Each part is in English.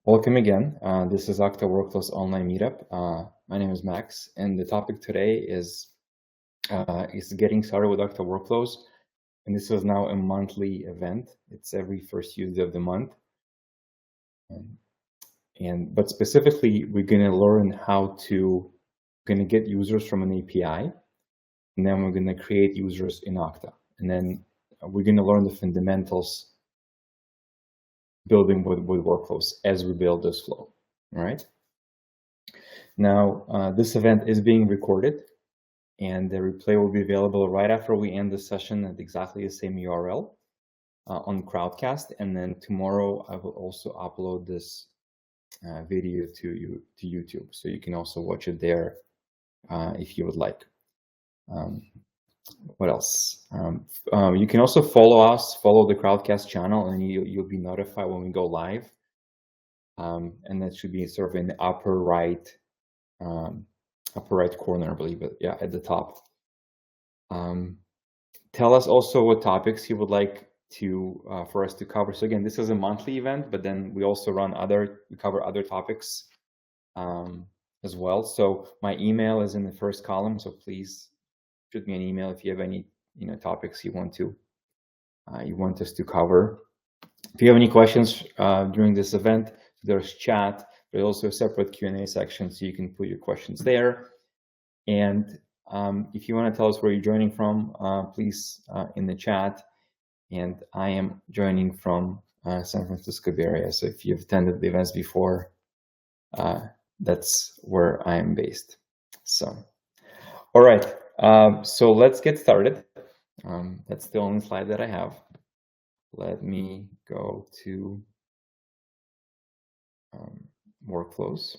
Welcome again. This is Okta Workflows online meetup. My name is Max, and the topic today is getting started with Okta Workflows. And this is now a monthly event. It's every first Tuesday of the month. But specifically, we're going to learn how to get users from an API, and then we're going to create users in Okta, and then we're going to learn the fundamentals building with workflows as we build this flow. All right. Now, this event is being recorded, and the replay will be available right after we end the session at exactly the same URL on Crowdcast. And then tomorrow, I will also upload this video to YouTube, so you can also watch it there if you would like. What else? You can also follow the Crowdcast channel, and you'll be notified when we go live. And that should be sort of in the upper right corner, I believe, but yeah, at the top. Tell us also what topics you would like to for us to cover. So again, this is a monthly event, but then we also we cover other topics as well. So my email is in the first column, so please shoot me an email if you have any topics you want us to cover. If you have any questions during this event, there's chat. There's also a separate Q&A section, so you can put your questions there. And if you want to tell us where you're joining from, please in the chat. And I am joining from San Francisco Bay Area. So if you've attended the events before, that's where I am based. So, all right. So let's get started. That's the only slide that I have. Let me go to workflows.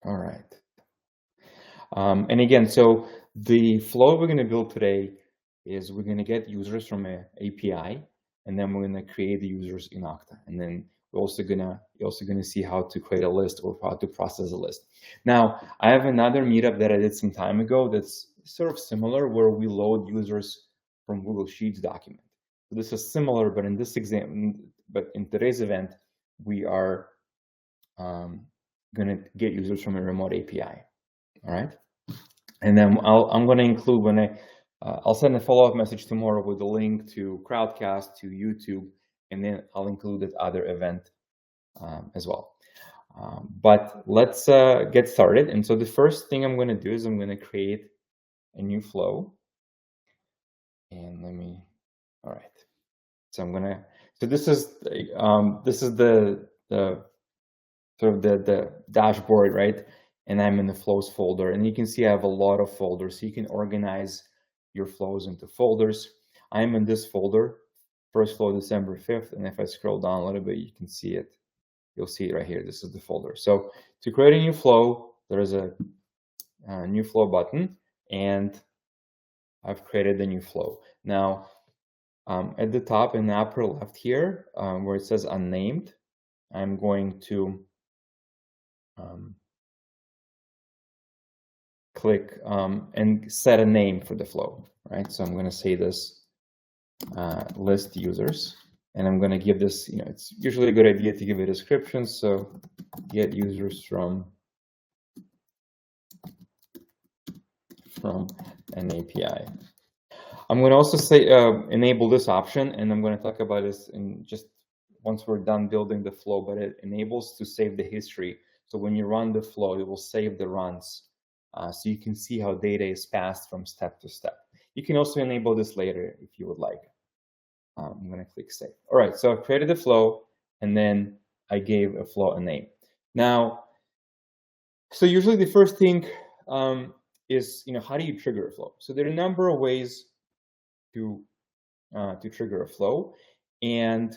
All right. And again, so the flow we're going to build today is we're going to get users from an API, and then we're going to create the users in Okta, and then you're also gonna see how to create a list or how to process a list. Now, I have another meetup that I did some time ago that's sort of similar, where we load users from Google Sheets document. So this is similar, but in today's event, we are gonna get users from a remote API. All right, and then I'm gonna include I'll send a follow-up message tomorrow with a link to Crowdcast, to YouTube, and then I'll include that other event as well. But let's get started. And so the first thing I'm going to do is I'm going to create a new flow. And all right. So this is the sort of the dashboard, right? And I'm in the flows folder, and you can see I have a lot of folders. So you can organize your flows into folders. I'm in this folder. First flow December 5th, and if I scroll down a little bit, you can see it. You'll see it right here. This is the folder. So to create a new flow, there is a new flow button, and I've created a new flow. Now, at the top in the upper left here, where it says unnamed, I'm going to click and set a name for the flow, right? So I'm going to say this list users, and I'm going to give this, it's usually a good idea to give a description. So get users from an API. I'm going to also say enable this option, and I'm going to talk about this in just once we're done building the flow, but it enables to save the history. So when you run the flow, it will save the runs, so you can see how data is passed from step to step. You can also enable this later if you would like. I'm going to click save. All right, so I've created the flow, and then I gave a flow a name. Now, so usually the first thing is, how do you trigger a flow? So there are a number of ways to trigger a flow, and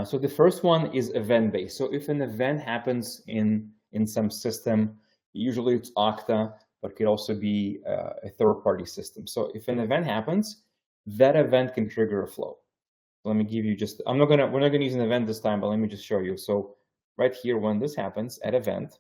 so the first one is event-based. So if an event happens in some system, usually it's Okta, but it could also be a third-party system. So if an event happens, that event can trigger a flow. Let me give you we're not gonna use an event this time, but let me just show you. So right here, when this happens at event,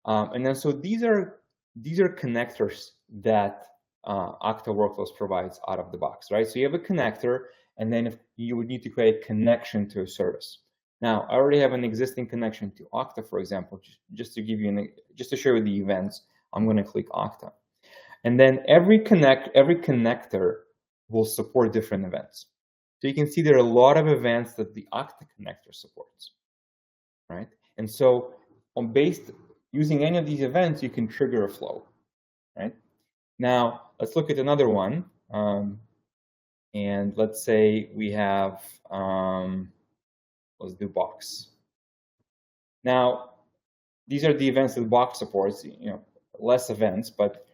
and then so these are connectors that Okta Workflows provides out of the box, right? So you have a connector, and then if you would need to create a connection to a service. Now, I already have an existing connection to Okta, for example, just to give you just to show you the events. I'm going to click Okta, and then every connector will support different events. So you can see there are a lot of events that the Okta connector supports, right? And so using any of these events, you can trigger a flow, right? Now, let's look at another one. And let's say we have, let's do Box. Now, these are the events that Box supports, less events, but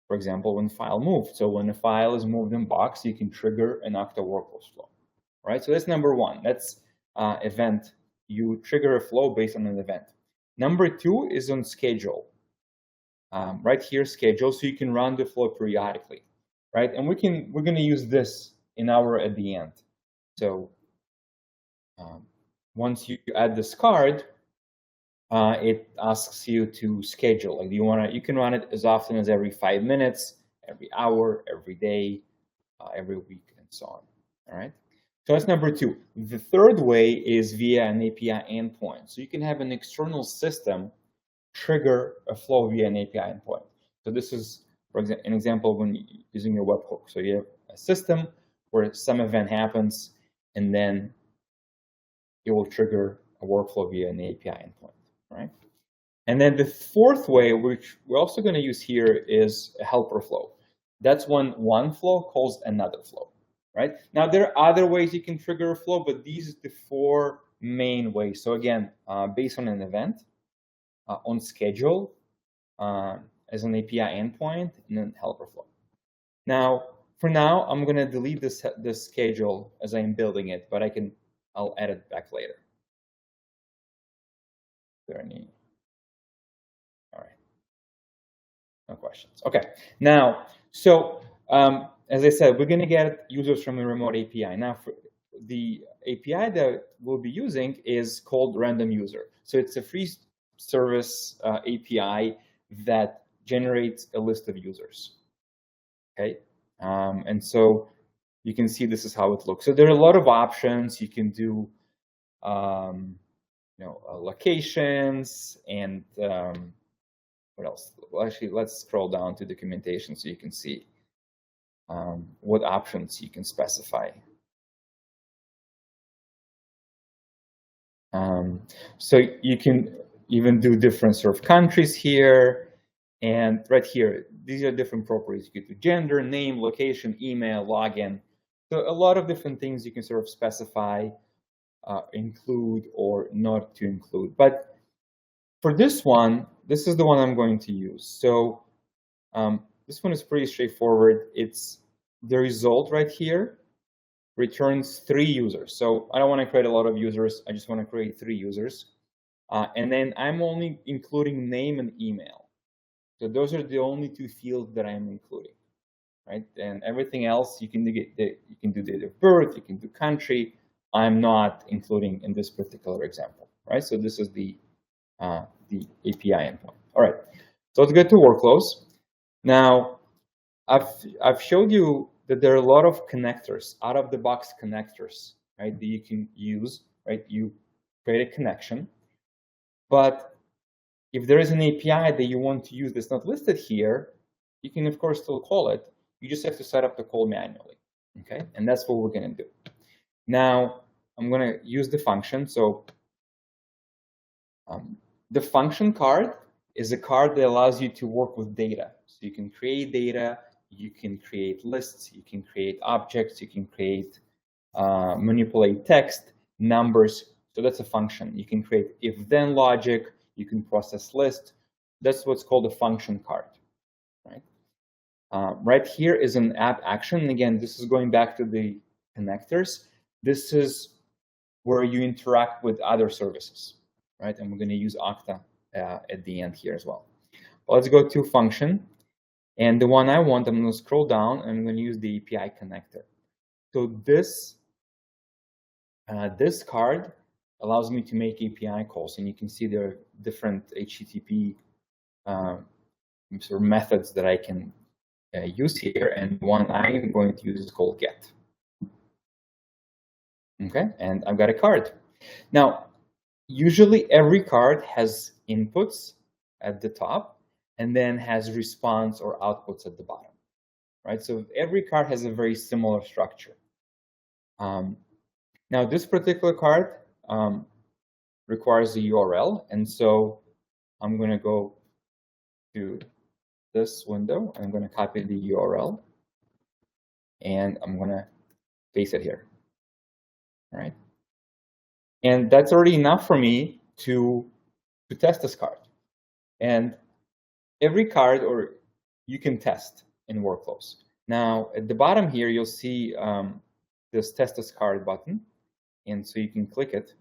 for example, when file moved. So when a file is moved in Box, you can trigger an Okta Workflows flow, right? So that's number one. That's event. You trigger a flow based on an event. Number two is on schedule. Right here, schedule, so you can run the flow periodically, right? And we're going to use this in at the end. So once you add this card, it asks you to schedule. Like, you can run it as often as every 5 minutes, every hour, every day, every week, and so on. All right. So that's number two. The third way is via an API endpoint. So you can have an external system trigger a flow via an API endpoint. So this is, for example, an example when using your webhook. So you have a system where some event happens, and then it will trigger a workflow via an API endpoint, right? And then the fourth way, which we're also going to use here, is a helper flow. That's when one flow calls another flow, right? Now, there are other ways you can trigger a flow, but these are the four main ways. So again, based on an event, on schedule, as an API endpoint, and then helper flow. Now, for now, I'm going to delete this schedule as I'm building it, but I'll add it back later. Is there any? All right. No questions. Okay. Now, so as I said, we're going to get users from a remote API. Now, for the API that we'll be using is called Random User. So it's a free service API that generates a list of users. Okay, and so you can see this is how it looks. So there are a lot of options. You can do, locations and what else? Well, actually, let's scroll down to documentation so you can see what options you can specify. So you can even do different sort of countries here, and right here, these are different properties. You could do gender, name, location, email, login. So a lot of different things you can sort of specify, include or not to include. But for this one, this is the one I'm going to use. So this one is pretty straightforward. It's the result right here returns 3 users. So I don't want to create a lot of users. I just want to create 3 users. And then I'm only including name and email. So those are the only 2 fields that I'm including, right? And everything else you can do date of birth, you can do country. I'm not including in this particular example, right? So this is the API endpoint. All right. So let's get to workflows. Now, I've showed you that there are a lot of connectors, out-of-the-box connectors, right, that you can use, right? You create a connection, but if there is an API that you want to use that's not listed here, you can, of course, still call it. You just have to set up the call manually, okay? And that's what we're going to do. Now, I'm going to use the function. So the function card is a card that allows you to work with data. So you can create data, you can create lists, you can create objects, you can create, manipulate text, numbers. So that's a function. You can create if-then logic, you can process list. That's what's called a function card, right? Right here is an app action. And again, this is going back to the connectors. This is where you interact with other services, right? And we're going to use Okta at the end here as well. But let's go to function. And the one I want, I'm going to scroll down and I'm going to use the API connector. So this card allows me to make API calls, and you can see there are different HTTP sort of methods that I can use here, and one I'm going to use is called get. Okay, and I've got a card. Now, usually every card has inputs at the top and then has response or outputs at the bottom, right? So every card has a very similar structure. Now, this particular card requires a URL, and so I'm going to go to this window. I'm going to copy the URL, and I'm going to paste it here. All right, and that's already enough for me to test this card. And every card, or you can test in Workflows. Now, at the bottom here, you'll see this Test This Card button, and so you can click it.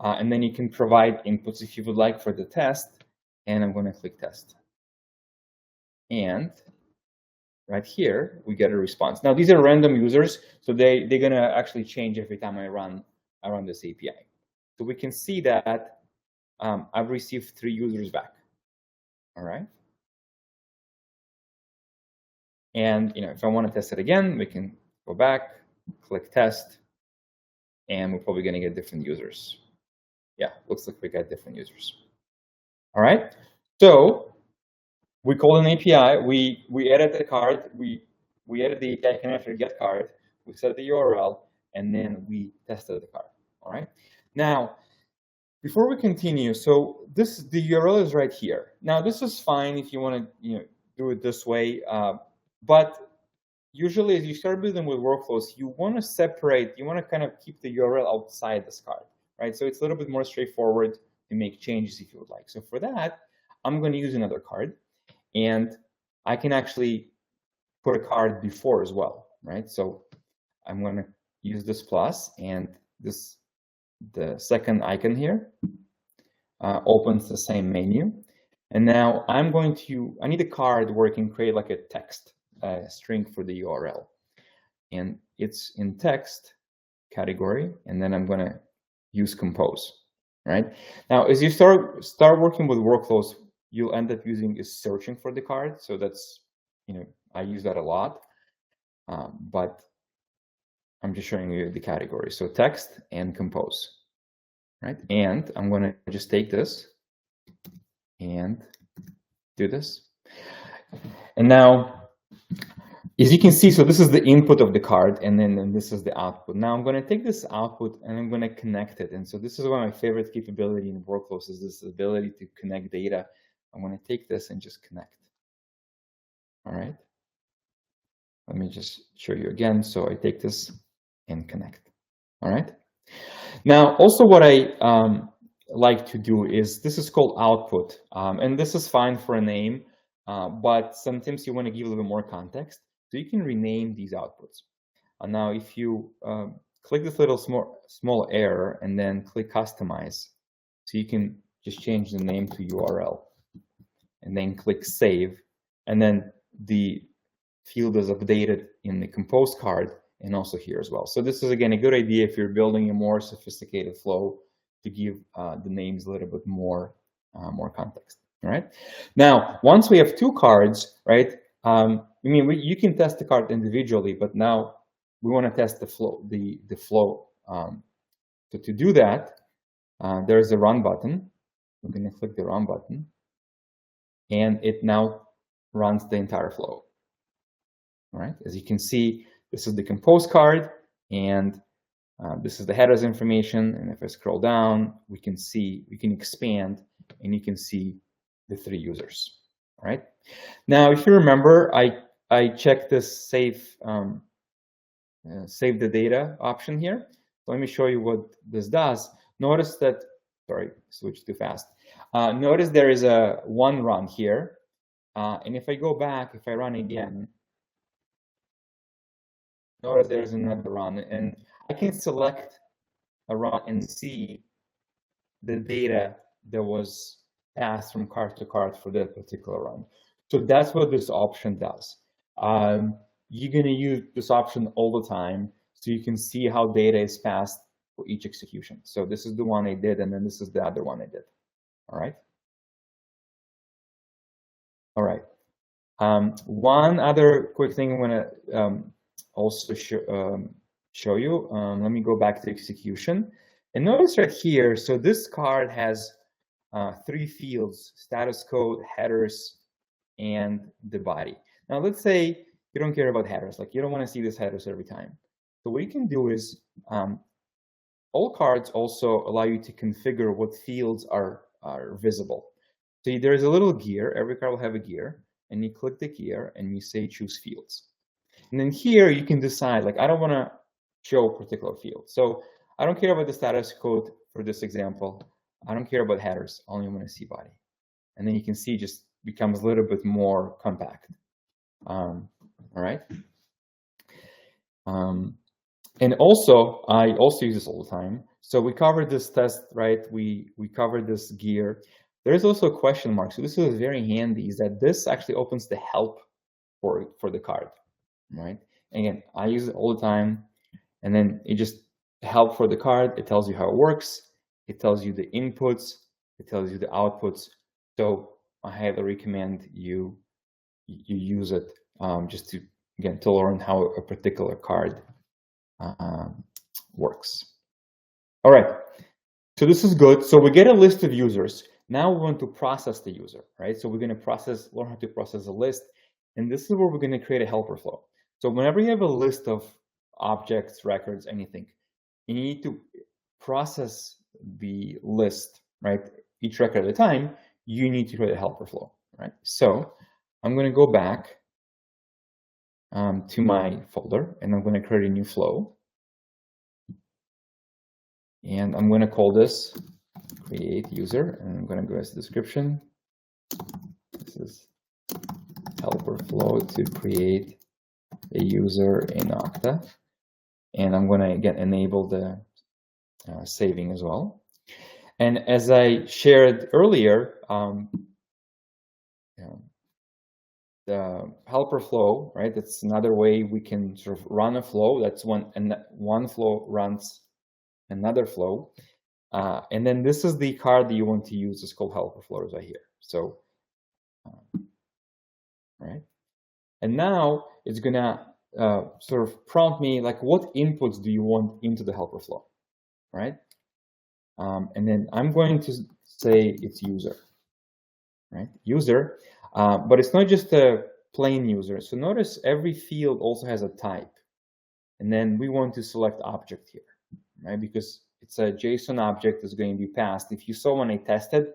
And then you can provide inputs if you would like for the test, and I'm going to click Test. And right here, we get a response. Now, these are random users, so they're going to actually change every time I run this API. So we can see that I've received 3 users back. All right. And if I want to test it again, we can go back, click Test, and we're probably going to get different users. Yeah, looks like we got different users. All right. So we called an API. We added the card. We added the API connector get card. We set the URL, and then we tested the card. All right. Now, before we continue, so the URL is right here. Now, this is fine if you want to do it this way, but usually as you start building with workflows, you want to separate. You want to kind of keep the URL outside this card, right? So it's a little bit more straightforward to make changes if you would like. So for that, I'm going to use another card, and I can actually put a card before as well, right? So I'm going to use this plus, and the second icon here opens the same menu. And now I need a card where I can create like a text string for the URL. And it's in text category, and then I'm going to use compose, right? Now, as you start working with workflows, you'll end up using is searching for the card. So that's, I use that a lot, but I'm just showing you the category. So text and compose, right? And I'm going to just take this and do this. And now, as you can see, so this is the input of the card, and then this is the output. Now I'm going to take this output and I'm going to connect it. And so this is one of my favorite capability in workflows, is this ability to connect data. I'm going to take this and just connect. All right. Let me just show you again. So I take this and connect. All right. Now, also what I like to do is, this is called output. And this is fine for a name, but sometimes you want to give a little more context. So you can rename these outputs. And now if you click this little small arrow and then click customize, so you can just change the name to URL and then click save. And then the field is updated in the compose card and also here as well. So this is, again, a good idea if you're building a more sophisticated flow, to give the names a little bit more context. All right. Now, once we have 2 cards, right? You can test the card individually, but now we want to test the flow. So to do that, there's a run button. We're going to click the run button, and it now runs the entire flow. All right. As you can see, this is the compose card, and this is the headers information. And if I scroll down, we can expand, and you can see the 3 users. All right. Now, if you remember, I checked this save the data option here. So let me show you what this does. Notice that, sorry, switched too fast. Notice there is a 1 run here. And if I go back, if I run again, notice there's another run, and I can select a run and see the data that was passed from card to card for that particular run. So that's what this option does. You're going to use this option all the time, so you can see how data is passed for each execution. So this is the one I did, and then this is the other one I did. All right. All right. One other quick thing I want to also show you. Let me go back to execution. And notice right here, so this card has 3 fields: status code, headers, and the body. Now let's say you don't care about headers, like you don't want to see these headers every time. So what you can do is, all cards also allow you to configure what fields are visible. So there's a little gear, every card will have a gear, and you click the gear and you say choose fields. And then here you can decide, like, I don't want to show a particular field. So I don't care about the status code for this example. I don't care about headers, only want to see body. And then you can see just becomes a little bit more compact. All right. And also, I also use this all the time. So we covered this test, right? We covered this gear. There's also a question mark. So this is very handy, is that this actually opens the help for the card, right? Again, I use it all the time. And then it just help for the card. It tells you how it works. It tells you the inputs. It tells you the outputs. So I highly recommend you use it just to, again, to learn how a particular card works. All right, so this is good. So we get a list of users. Now we want to process the user, right? So we're going to learn how to process a list. And this is where we're going to create a helper flow. So whenever you have a list of objects, records, anything, you need to process the list, right? Each record at a time, you need to create a helper flow, right? So I'm going to go back to my folder, and I'm going to create a new flow. And I'm going to call this create user, and I'm going to go as a description. This is helper flow to create a user in Okta. And I'm going to, again, enable the saving as well. And as I shared earlier, the helper flow, right? That's another way we can sort of run a flow. That's one flow runs another flow. And then this is the card that you want to use. It's called helper flows right here. So, right. And now it's gonna sort of prompt me, like, what inputs do you want into the helper flow, right? And then I'm going to say it's user, right? User, but it's not just a plain user. So notice every field also has a type. And then we want to select object here, right? Because it's a JSON object that's going to be passed. If you saw when I tested,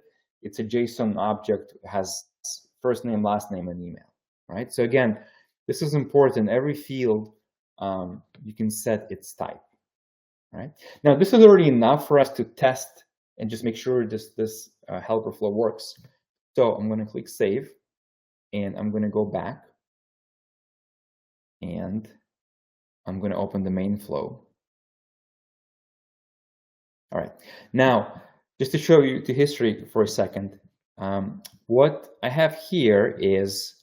it's a JSON object, has first name, last name, and email, right? So again, this is important. Every field, you can set its type, right? Now, this is already enough for us to test and just make sure this helper flow works. So I'm going to click save, and I'm going to go back, and I'm going to open the main flow. All right, now, just to show you the history for a second, what I have here is,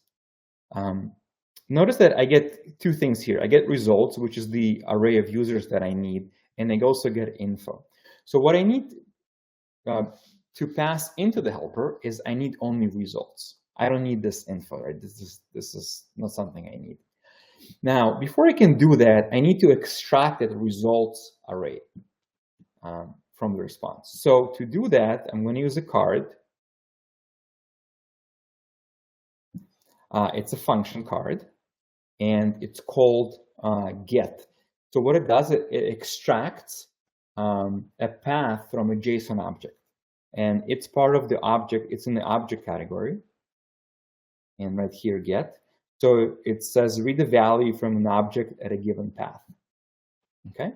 notice that I get 2 things here. I get results, which is the array of users that I need, and I also get info. So what I need to pass into the helper is I need only results. I don't need this info, right? This is not something I need. Now, before I can do that, I need to extract that results array from the response. So to do that, I'm going to use a card. It's a function card, and it's called get. So what it does, it extracts a path from a JSON object, and it's part of the object. It's in the object category, and right here, get. So it says read the value from an object at a given path. Okay.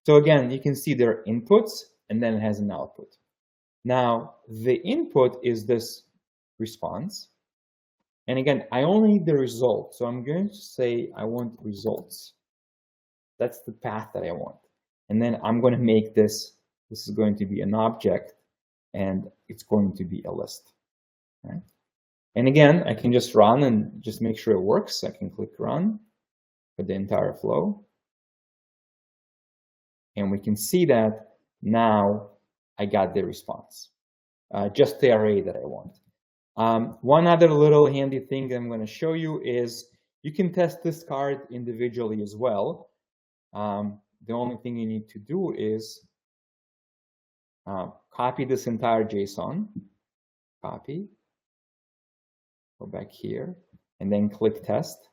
So again, you can see there are inputs, and then it has an output. Now, the input is this response. And again, I only need the result. So I'm going to say I want results. That's the path that I want. And then I'm going to make this is going to be an object, and it's going to be a list. Right? And again, I can just run and just make sure it works. I can click run for the entire flow. And we can see that now I got the response, just the array that I want. One other little handy thing I'm going to show you is you can test this card individually as well. The only thing you need to do is copy this entire JSON, copy, go back here, and then click test,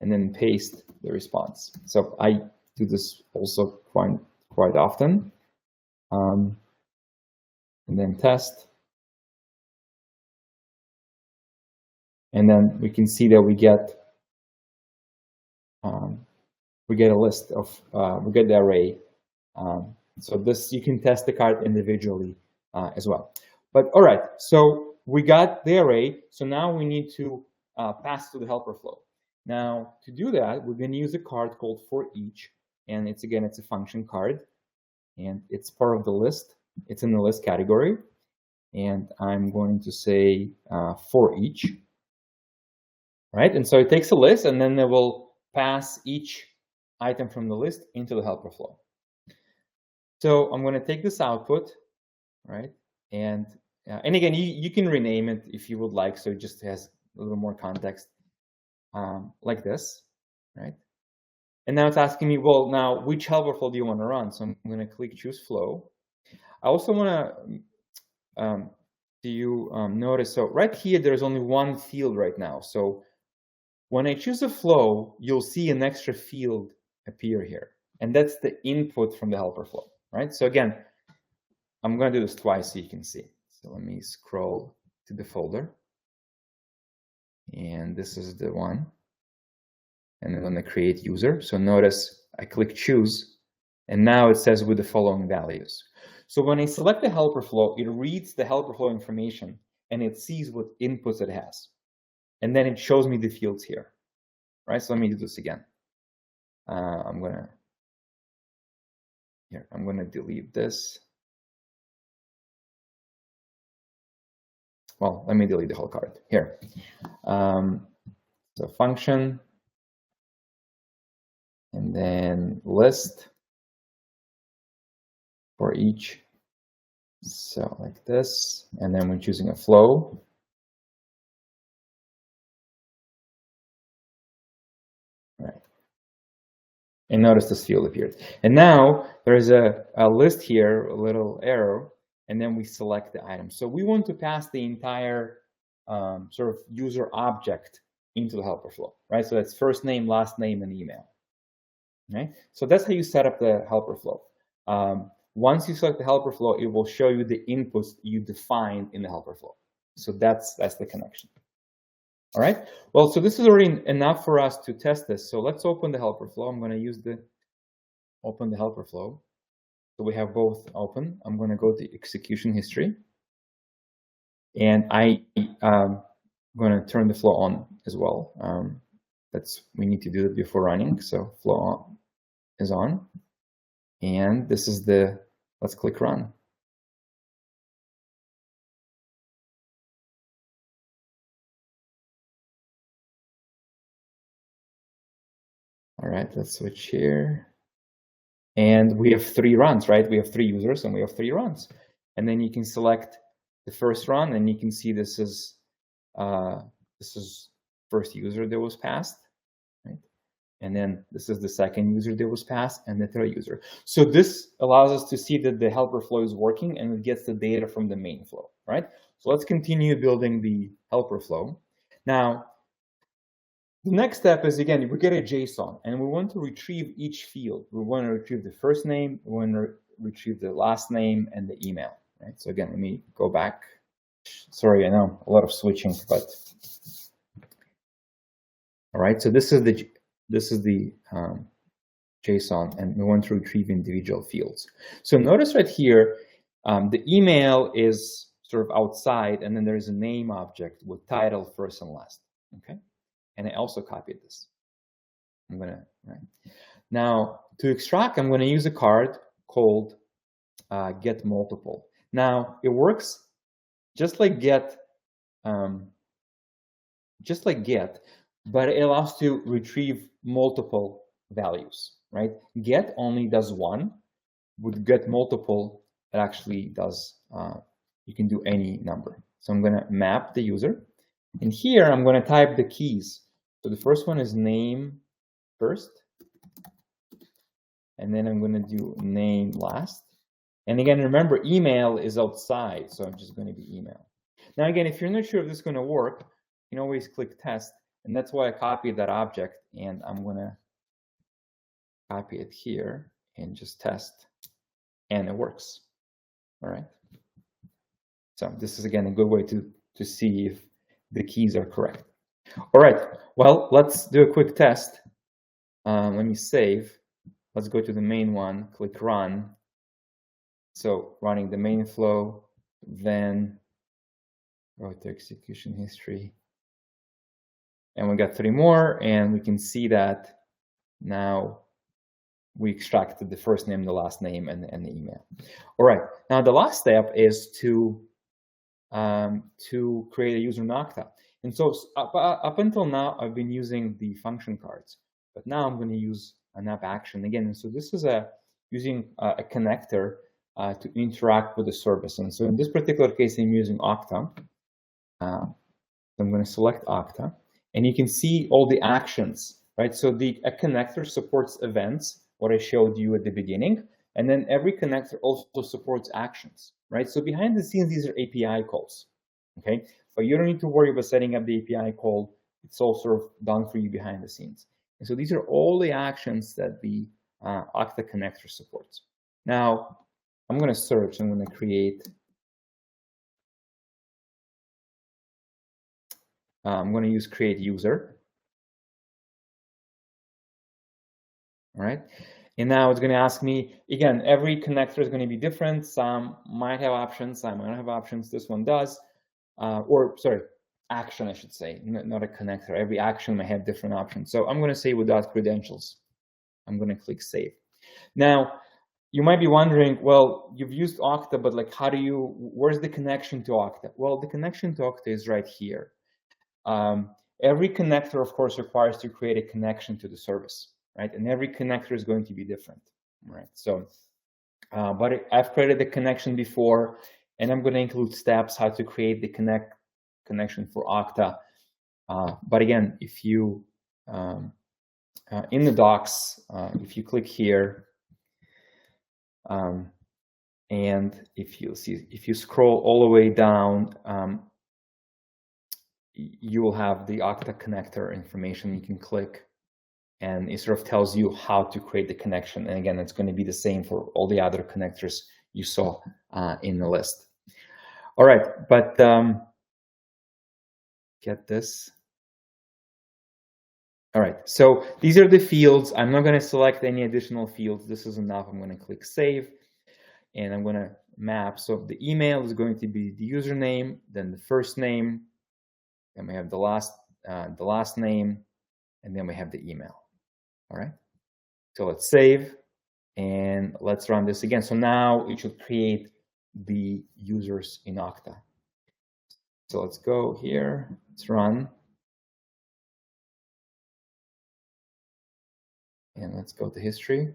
and then paste the response. So I do this also quite often. And then test. And then we can see that we get a list of, we get the array. So this, you can test the card individually as well. But all right, so we got the array. So now we need to pass to the helper flow. Now to do that, we're going to use a card called for each. And it's, again, it's a function card. And it's part of the list. It's in the list category. And I'm going to say for each. Right? And so it takes a list, and then it will pass each item from the list into the helper flow. So I'm going to take this output, right? And again, you can rename it if you would like, so it just has a little more context, like this, right? And now it's asking me, well, now which helper flow do you want to run? So I'm going to click choose flow. I also want to notice, so right here, there's only one field right now. So when I choose a flow, you'll see an extra field appear here. And that's the input from the helper flow, right? So again, I'm going to do this twice so you can see. So let me scroll to the folder. And this is the one. And I'm going to create user. So notice I click choose. And now it says with the following values. So when I select the helper flow, it reads the helper flow information and it sees what inputs it has. And then it shows me the fields here, right? So let me do this again. I'm gonna delete this. Well, let me delete the whole card here. So function, and then list for each. So like this, and then we're choosing a flow. Right. And notice this field appeared. And now there's a list here, a little arrow, and then we select the item. So we want to pass the entire sort of user object into the helper flow, right? So that's first name, last name, and email. Okay? So that's how you set up the helper flow. Once you select the helper flow, it will show you the inputs you defined in the helper flow. So that's the connection. All right, well, so this is already enough for us to test this. So let's open the helper flow. I'm going to use open the helper flow. So we have both open. I'm going to go to execution history. And I'm going to turn the flow on as well. We need to do it before running. So flow on is on. And this is let's click run. All right, let's switch here. And we have 3 runs, right? We have 3 users and we have 3 runs. And then you can select the first run, and you can see this is first user that was passed, right? And then this is the second user that was passed, and the third user. So this allows us to see that the helper flow is working and it gets the data from the main flow, right? So let's continue building the helper flow. Now, the next step is, again, we get a JSON, and we want to retrieve each field. We want to retrieve the first name, we want to retrieve the last name, and the email, right? So again, let me go back. Sorry, I know a lot of switching, but all right. So this is the JSON, and we want to retrieve individual fields. So notice right here, the email is sort of outside, and then there's a name object with title, first and last. Okay. And I also copied this. Right. Now to extract, I'm going to use a card called get multiple. Now it works just like get, but it allows to retrieve multiple values, right? Get only does one. With get multiple, it actually does, you can do any number. So I'm going to map the user. And here I'm going to type the keys. So the first one is name first. And then I'm going to do name last. And again, remember, email is outside. So I'm just going to be email. Now, again, if you're not sure if this is going to work, you can always click test. And that's why I copied that object. And I'm going to copy it here and just test. And it works. All right. So this is, again, a good way to see if the keys are correct. All right. Well, let's do a quick test. Let me save. Let's go to the main one, click run. So running the main flow, then go to execution history. And we got 3 more, and we can see that now we extracted the first name, the last name, and the email. All right, now the last step is to create a user in Okta. And so up until now, I've been using the function cards, but now I'm going to use an app action again. And so this is using a connector to interact with the service. And so in this particular case, I'm using Okta. I'm going to select Okta, and you can see all the actions, right? So a connector supports events, what I showed you at the beginning, and then every connector also supports actions, right? So behind the scenes, these are API calls, okay? But you don't need to worry about setting up the API call. It's all sort of done for you behind the scenes. And so these are all the actions that the Okta connector supports. Now, I'm going to search. I'm going to create. I'm going to use create user. All right. And now it's going to ask me, again, every connector is going to be different. Some might have options, some might not have options. This one does. Sorry, action, I should say, not a connector. Every action may have different options. So I'm going to say without credentials. I'm going to click save. Now, you might be wondering, well, you've used Okta, but like, where's the connection to Okta? Well, the connection to Okta is right here. Every connector, of course, requires to create a connection to the service, right? And every connector is going to be different, right? So, but I've created the connection before, and I'm going to include steps how to create the connection for Okta. But again, if you in the docs, if you click here, and if you scroll all the way down, you will have the Okta connector information. You can click, and it sort of tells you how to create the connection. And again, it's going to be the same for all the other connectors you saw in the list. All right, but get this. All right, so these are the fields. I'm not going to select any additional fields. This is enough. I'm going to click save, and I'm going to map. So the email is going to be the username, then the first name, then we have the last name, and then we have the email. All right, so let's save, and let's run this again. So now it should create the users in Okta. So let's go here, let's run. And let's go to history.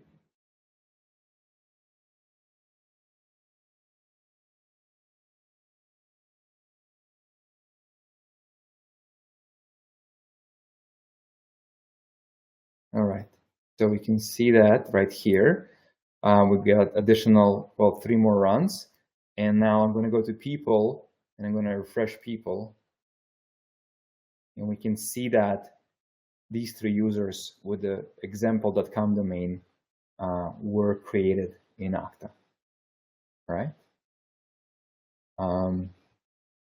All right, so we can see that right here. We've got additional, well, 3 more runs. And now I'm going to go to people, and I'm going to refresh people. And we can see that these 3 users with the example.com domain were created in Okta. All right.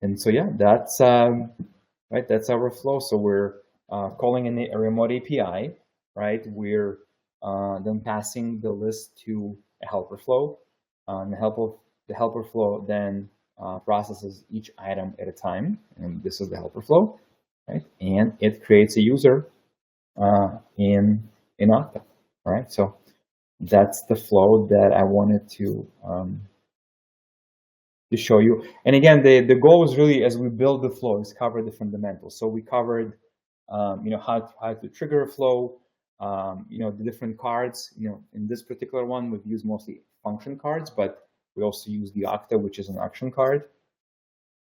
And so, yeah, that's right. That's our flow. So we're calling in a remote API, right? We're then passing the list to a helper flow. And the helper flow then processes each item at a time, and this is the helper flow, right? And it creates a user in Okta. All right. So that's the flow that I wanted to show you. And again, the goal is really, as we build the flow, is cover the fundamentals. So we covered, how to trigger a flow, the different cards. In this particular one, we've used mostly function cards, but we also use the Okta, which is an action card.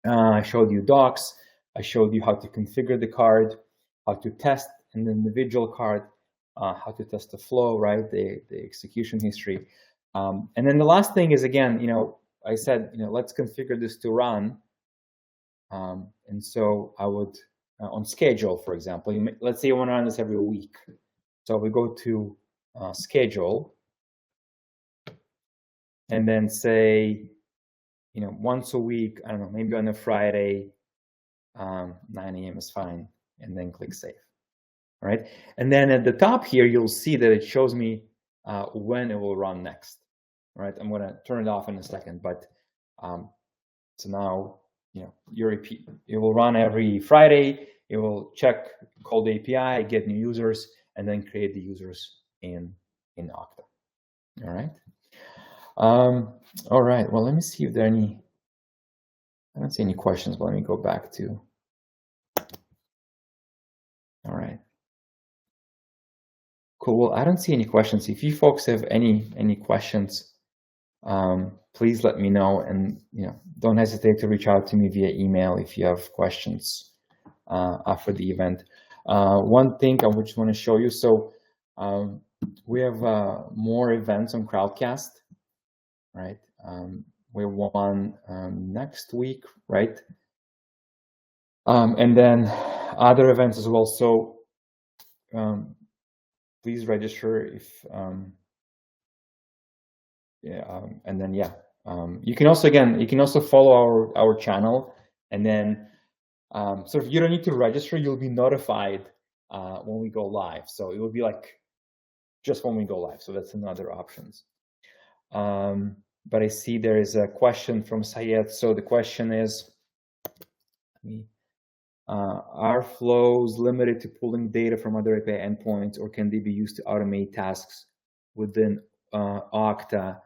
I showed you docs. I showed you how to configure the card, how to test an individual card, how to test the flow, right? The execution history. And then the last thing is, again, I said, let's configure this to run. And so I would, on schedule, for example, let's say you want to run this every week. So we go to schedule, and then say, once a week, I don't know, maybe on a Friday, 9 a.m. is fine, and then click save. All right, and then at the top here, you'll see that it shows me when it will run next. All right, I'm going to turn it off in a second, but so now, your AP, it will run every Friday. It will check, call the API, get new users, and then create the users in Okta. All right. All right. Well, let me see if there are any. I don't see any questions, but let me go back to. All right. Cool. Well, I don't see any questions. If you folks have any questions, please let me know, and don't hesitate to reach out to me via email if you have questions after the event. One thing I just want to show you. So we have more events on Crowdcast, right? We have one next week, right? And then other events as well. So please register if and then you can also follow our channel, and then so if you don't need to register, you'll be notified when we go live. So it will be like just when we go live. So that's another options. But I see there is a question from Syed. So the question is, are flows limited to pulling data from other API endpoints, or can they be used to automate tasks within Okta?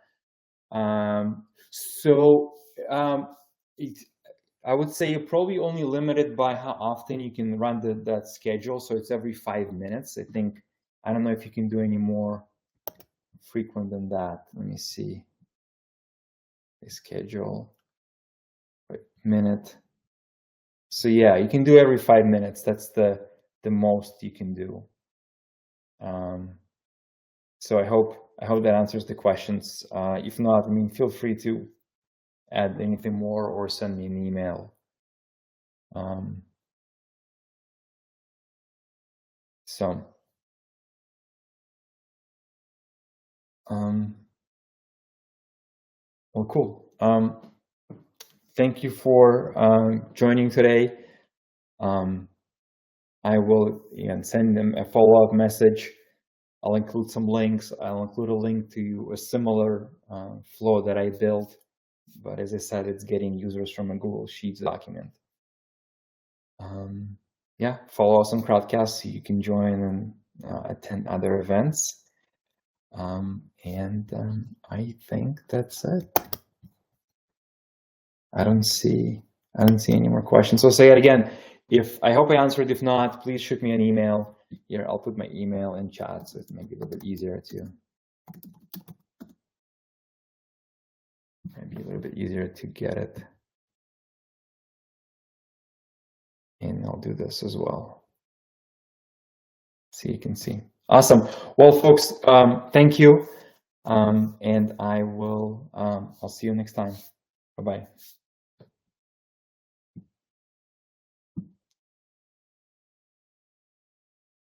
I would say you're probably only limited by how often you can run that schedule. So it's every 5 minutes. I don't know if you can do any more frequent than that. Let me see. The schedule, minute. So yeah, you can do every 5 minutes. That's the most you can do. So I hope that answers the questions. If not, feel free to add anything more or send me an email. Well, cool. Thank you for joining today. I will send them a follow-up message. I'll include some links. I'll include a link to a similar flow that I built, but as I said, it's getting users from a Google Sheets document. Follow us on Crowdcast so you can join and attend other events. I think that's it. I don't see any more questions. So say it again. I hope I answered. If not, please shoot me an email. Here, I'll put my email in chat, so it may be a little bit easier to get it. And I'll do this as well. So you can see. Awesome. Well, folks, thank you. And I'll see you next time. Bye-bye.